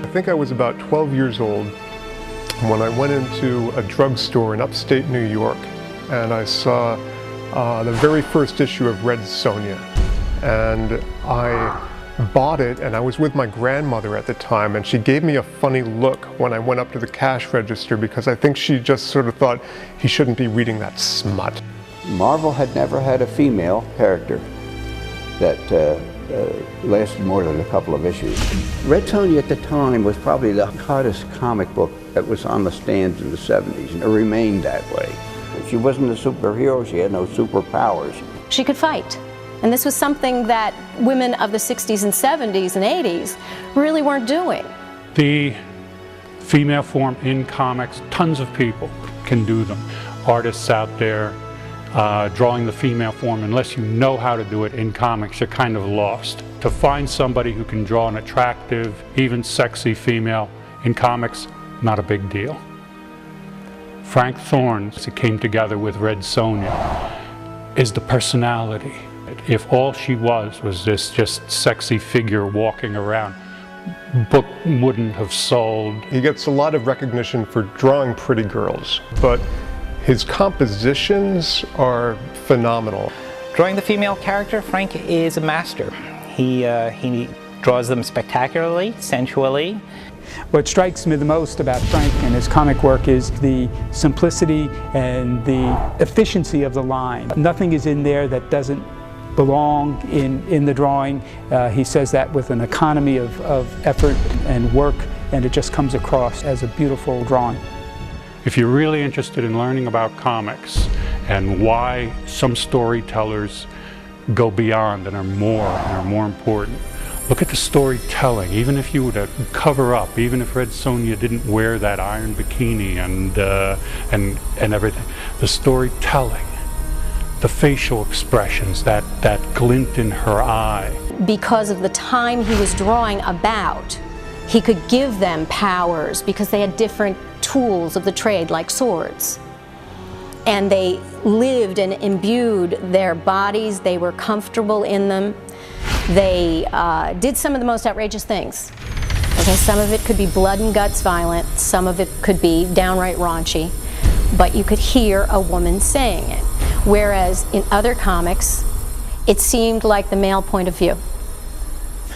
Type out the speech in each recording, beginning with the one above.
think I was about 12 years old when I went into a drugstore in upstate New York, and I saw the very first issue of Red Sonja, and I bought it, and I was with my grandmother at the time, and she gave me a funny look when I went up to the cash register, because I think she just sort of thought he shouldn't be reading that smut. Marvel had never had a female character that lasted more than a couple of issues. Red Sonja at the time was probably the hottest comic book that was on the stands in the 70s, and it remained that way. She wasn't a superhero, she had no superpowers. She could fight. And this was something that women of the 60s and 70s and 80s really weren't doing. The female form in comics, tons of people can do them. Artists out there drawing the female form, unless you know how to do it in comics, you're kind of lost. To find somebody who can draw an attractive, even sexy female in comics, not a big deal. Frank Thorne, as it came together with Red Sonja, is the personality. If all she was this just sexy figure walking around, book wouldn't have sold. He gets a lot of recognition for drawing pretty girls, but his compositions are phenomenal. Drawing the female character, Frank is a master. He draws them spectacularly, sensually. What strikes me the most about Frank and his comic work is the simplicity and the efficiency of the line. Nothing is in there that doesn't belong in the drawing. He says that with an economy of effort and work, and it just comes across as a beautiful drawing. If you're really interested in learning about comics and why some storytellers go beyond and are more important, look at the storytelling. Even if you were to cover up, even if Red Sonja didn't wear that iron bikini and everything, the storytelling, the facial expressions, that glint in her eye. Because of the time he was drawing about, he could give them powers because they had different tools of the trade, like swords. And they lived and imbued their bodies, they were comfortable in them. They did some of the most outrageous things. Okay, some of it could be blood and guts violent, some of it could be downright raunchy, but you could hear a woman saying it. Whereas in other comics, it seemed like the male point of view.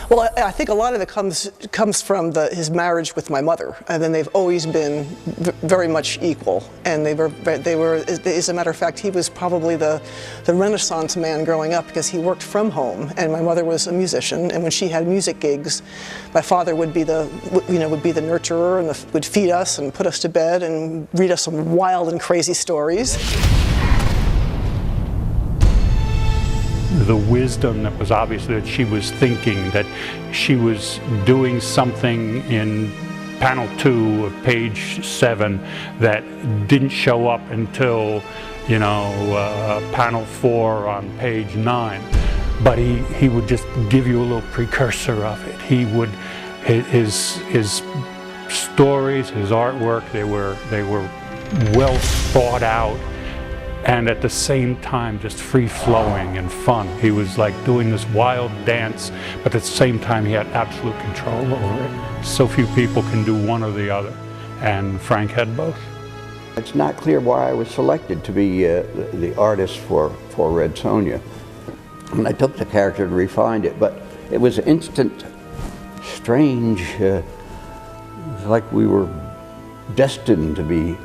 Well, I think a lot of it comes from his marriage with my mother, and then they've always been very much equal. And they were. As a matter of fact, he was probably the Renaissance man growing up because he worked from home, and my mother was a musician. And when she had music gigs, my father would be the nurturer and would feed us and put us to bed and read us some wild and crazy stories. The wisdom that was obvious that she was thinking, that she was doing something in panel 2 of page 7 that didn't show up until, panel 4 on page 9. But he would just give you a little precursor of it. He would, his stories, his artwork, they were well thought out, and at the same time just free-flowing and fun. He was like doing this wild dance, but at the same time he had absolute control over it. So few people can do one or the other, and Frank had both. It's not clear why I was selected to be the artist for Red Sonja. And I took the character and refined it, but it was instant, strange, like we were destined to be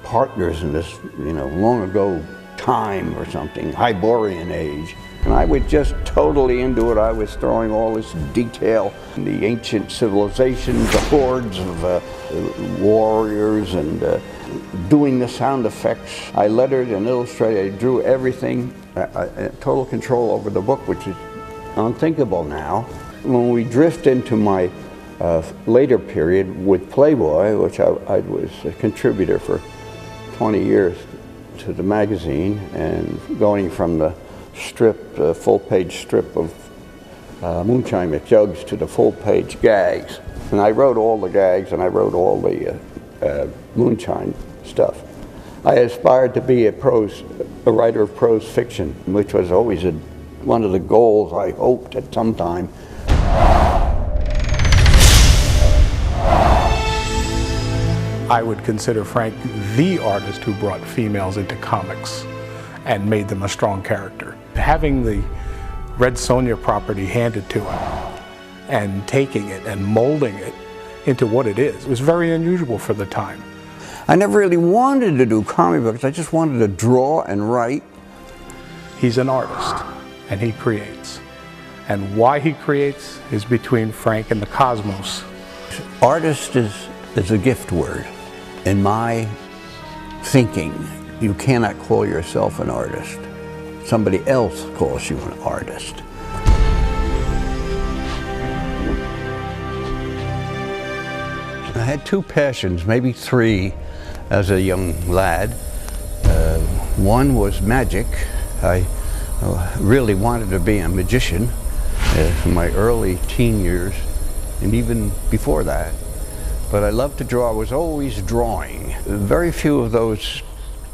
partners in this, long ago time or something, Hyborian age. And I was just totally into it. I was throwing all this detail, the ancient civilizations, the hordes of warriors, and doing the sound effects. I lettered and illustrated, I drew everything, total control over the book, which is unthinkable now. When we drift into my later period with Playboy, which I was a contributor for 20 years to the magazine, and going from the strip, full-page strip of Moonshine McJugs to the full-page gags. And I wrote all the gags, and I wrote all the Moonshine stuff. I aspired to be a writer of prose fiction, which was always one of the goals I hoped at some time. I would consider Frank the artist who brought females into comics and made them a strong character. Having the Red Sonja property handed to him and taking it and molding it into what it is was very unusual for the time. I never really wanted to do comic books. I just wanted to draw and write. He's an artist, and he creates. And why he creates is between Frank and the cosmos. Artist is a gift word. In my thinking, you cannot call yourself an artist. Somebody else calls you an artist. I had two passions, maybe three, as a young lad. One was magic. I really wanted to be a magician in my early teen years, and even before that. But I loved to draw. I was always drawing. Very few of those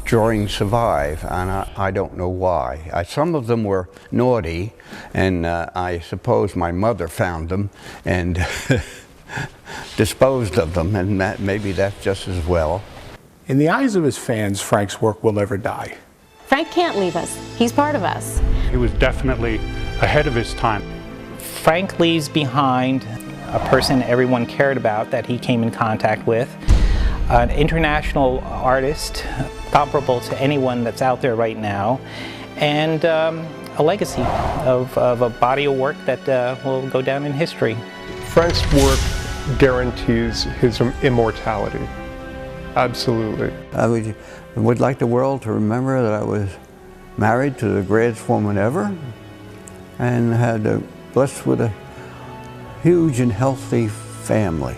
drawings survive, and I don't know why. Some of them were naughty, and I suppose my mother found them and disposed of them, and maybe that's just as well. In the eyes of his fans, Frank's work will never die. Frank can't leave us. He's part of us. He was definitely ahead of his time. Frank leaves behind a person everyone cared about that he came in contact with, an international artist comparable to anyone that's out there right now, and a legacy of a body of work that will go down in history. Frank's work guarantees his immortality. Absolutely. I would like the world to remember that I was married to the greatest woman ever and had blessed with a huge and healthy family.